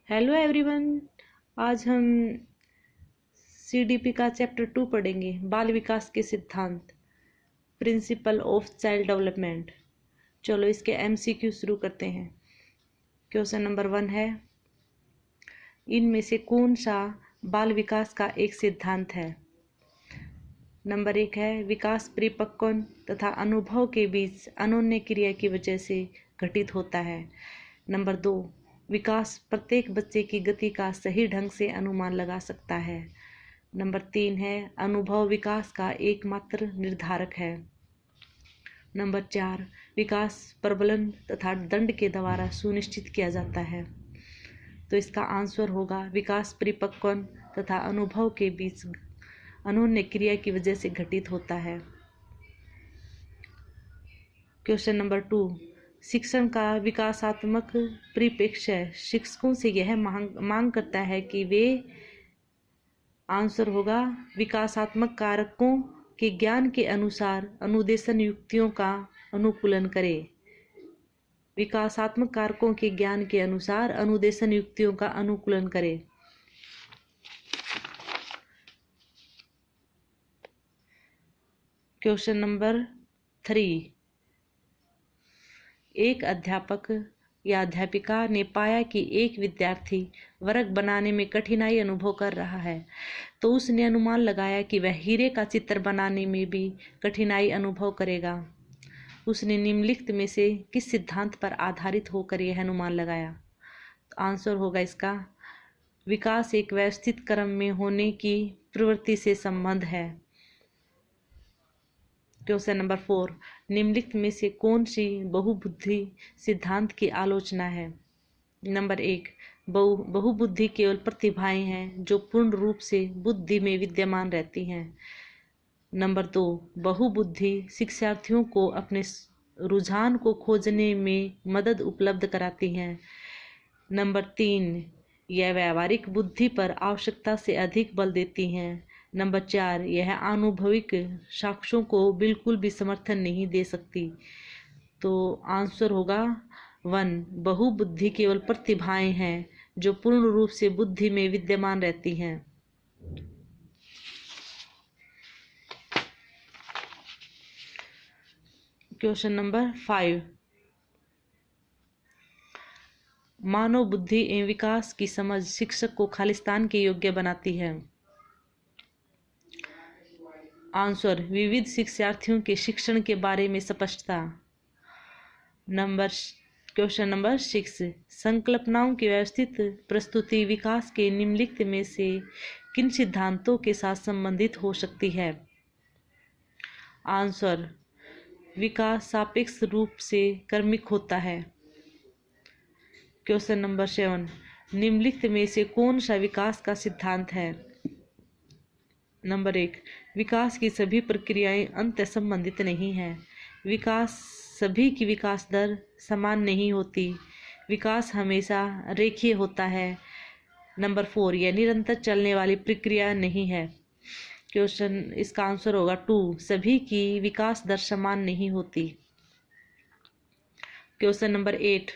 Hello everyone. आज हम CDP का चैप्टर 2 पढ़ेंगे। बाल विकास के सिद्धांत, प्रिंसिपल ऑफ चाइल्ड डेवलपमेंट। चलो इसके एमसीक्यू शुरू करते हैं। क्वेश्चन नंबर 1 है, इनमें से कौन सा बाल विकास का एक सिद्धांत है? नंबर 1 है, विकास परिपक्व तथा अनुभव के बीच अनोन्य क्रिया की वजह से घटित होता है। नंबर 2, विकास प्रत्येक बच्चे की गति का सही ढंग से अनुमान लगा सकता है। नंबर 3 है, अनुभव विकास का एकमात्र निर्धारक है। नंबर 4, विकास प्रबलन तथा दंड के द्वारा सुनिश्चित किया जाता है। तो इसका आंसर होगा विकास परिपक्व तथा अनुभव के बीच अनोन्य क्रिया की वजह से घटित होता है। क्वेश्चन नंबर 2, शिक्षण का विकासात्मक परिप्रेक्ष्य शिक्षकों से यह मांग करता है कि वे, आंसर होगा, विकासात्मक कारकों के ज्ञान के अनुसार अनुदेशन युक्तियों का अनुकूलन करें। विकासात्मक कारकों के ज्ञान के अनुसार अनुदेशन युक्तियों का अनुकूलन करें। क्वेश्चन नंबर 3, एक अध्यापक या अध्यापिका ने पाया कि एक विद्यार्थी वर्ग बनाने में कठिनाई अनुभव कर रहा है, तो उसने अनुमान लगाया कि वह हीरे का चित्र बनाने में भी कठिनाई अनुभव करेगा। उसने निम्नलिखित में से किस सिद्धांत पर आधारित होकर यह अनुमान लगाया? तो आंसर होगा इसका, विकास एक व्यवस्थित क्रम में होने की प्रवृत्ति से संबंध है। क्वेश्चन नंबर 4, निम्नलिखित में से कौन सी बहुबुद्धि सिद्धांत की आलोचना है? नंबर 1, बहुबुद्धि केवल प्रतिभाएं हैं जो पूर्ण रूप से बुद्धि में विद्यमान रहती हैं। नंबर 2, बहुबुद्धि शिक्षार्थियों को अपने रुझान को खोजने में मदद उपलब्ध कराती हैं। नंबर 3, यह व्यावहारिक बुद्धि पर आवश्यकता से अधिक बल देती हैं। नंबर 4, यह आनुभविक साक्ष्यों को बिल्कुल भी समर्थन नहीं दे सकती। तो आंसर होगा 1, बहुबुद्धि केवल प्रतिभाएं हैं जो पूर्ण रूप से बुद्धि में विद्यमान रहती हैं। क्वेश्चन नंबर 5, मानव बुद्धि एवं विकास की समझ शिक्षक को खालिस्तान के योग्य बनाती है। आंसर, विविध शिक्षार्थियों के शिक्षण के बारे में स्पष्टता। क्वेश्चन नंबर 6, संकल्पनाओं की व्यवस्थित प्रस्तुति विकास के निम्नलिखित में से किन सिद्धांतों के साथ संबंधित हो सकती है? आंसर, विकास सापेक्ष रूप से क्रमिक होता है। क्वेश्चन नंबर 7, निम्नलिखित में से कौन सा विकास का सिद्धांत है? नंबर 1, विकास की सभी प्रक्रियाएं अंत संबंधित नहीं हैं। सभी की विकास दर समान नहीं होती। विकास हमेशा रेखीय होता है। नंबर 4, यह निरंतर चलने वाली प्रक्रिया नहीं है। क्वेश्चन, इसका आंसर होगा 2, सभी की विकास दर समान नहीं होती। क्वेश्चन नंबर 8,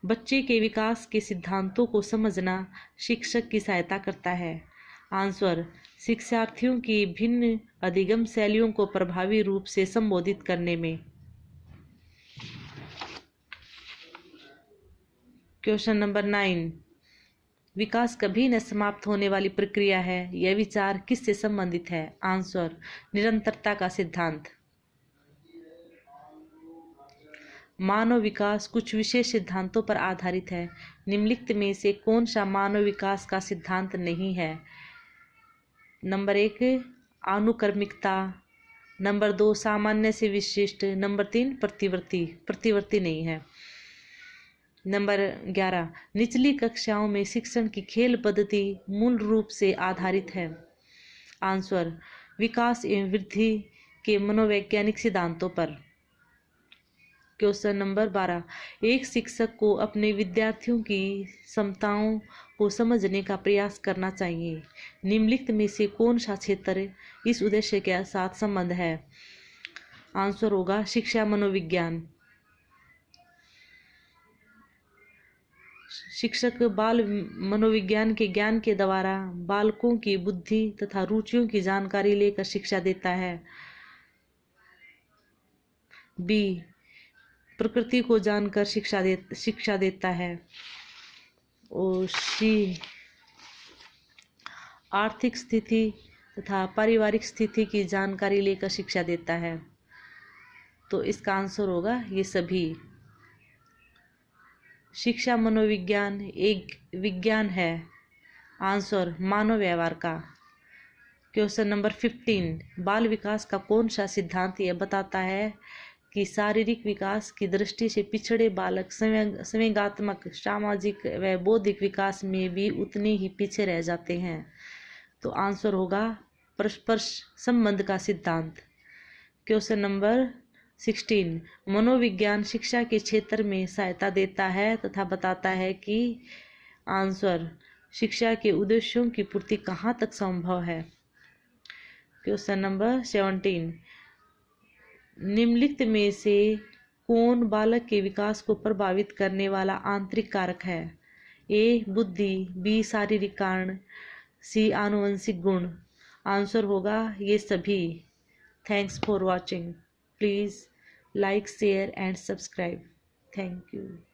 बच्चे के विकास के सिद्धांतों को समझना शिक्षक की सहायता करता है। आंसर, शिक्षार्थियों की भिन्न अधिगम शैलियों को प्रभावी रूप से संबोधित करने में। क्वेश्चन नंबर 9, विकास कभी न समाप्त होने वाली प्रक्रिया है। यह विचार किससे संबंधित है? आंसर, निरंतरता का सिद्धांत। मानव विकास कुछ विशेष सिद्धांतों पर आधारित है। निम्नलिखित में से कौन सा मानव विकास का सिद्धांत नहीं है? नंबर 1, आनुक्रमिकता। नंबर 2, सामान्य से विशिष्ट। नंबर 3, प्रतिवर्ती नहीं है। नंबर 11, निचली कक्षाओं में शिक्षण की खेल पद्धति मूल रूप से आधारित है। आंसर, विकास एवं वृद्धि के मनोवैज्ञानिक सिद्धांतों पर। क्वेश्चन नंबर 12, एक शिक्षक को अपने विद्यार्थियों की क्षमताओं को समझने का प्रयास करना चाहिए। निम्नलिखित में से कौन सा क्षेत्र इस उद्देश्य के साथ संबंध है? आंसर होगा शिक्षा मनोविज्ञान। शिक्षक बाल मनोविज्ञान के ज्ञान के द्वारा बालकों की बुद्धि तथा रुचियों की जानकारी लेकर शिक्षा देता है। बी, प्रकृति को जानकर शिक्षा देता है। और सी, आर्थिक स्थिति तथा पारिवारिक स्थिति की जानकारी लेकर शिक्षा देता है। तो इसका आंसर होगा ये सभी। शिक्षा मनोविज्ञान एक विज्ञान है। आंसर मानव व्यवहार का। क्वेश्चन नंबर 15, बाल विकास का कौन सा सिद्धांत यह बताता है कि शारीरिक विकास की दृष्टि से पिछड़े बालक संवेगात्मक, सामाजिक व बौद्धिक विकास में भी उतने ही पीछे रह जाते हैं? तो आंसर होगा परस्पर संबंध का सिद्धांत। क्वेश्चन नंबर 16, मनोविज्ञान शिक्षा के क्षेत्र में सहायता देता है तथा बताता है कि आंसर शिक्षा के उद्देश्यों की पूर्ति कहाँ तक संभव है? क्वेश्चन नंबर 17, निम्नलिखित में से कौन बालक के विकास को प्रभावित करने वाला आंतरिक कारक है? ए, बुद्धि, बी, शारीरिक कारण, सी, आनुवंशिक गुण। आंसर होगा ये सभी। Thanks for watching. Please like, share and subscribe. Thank you.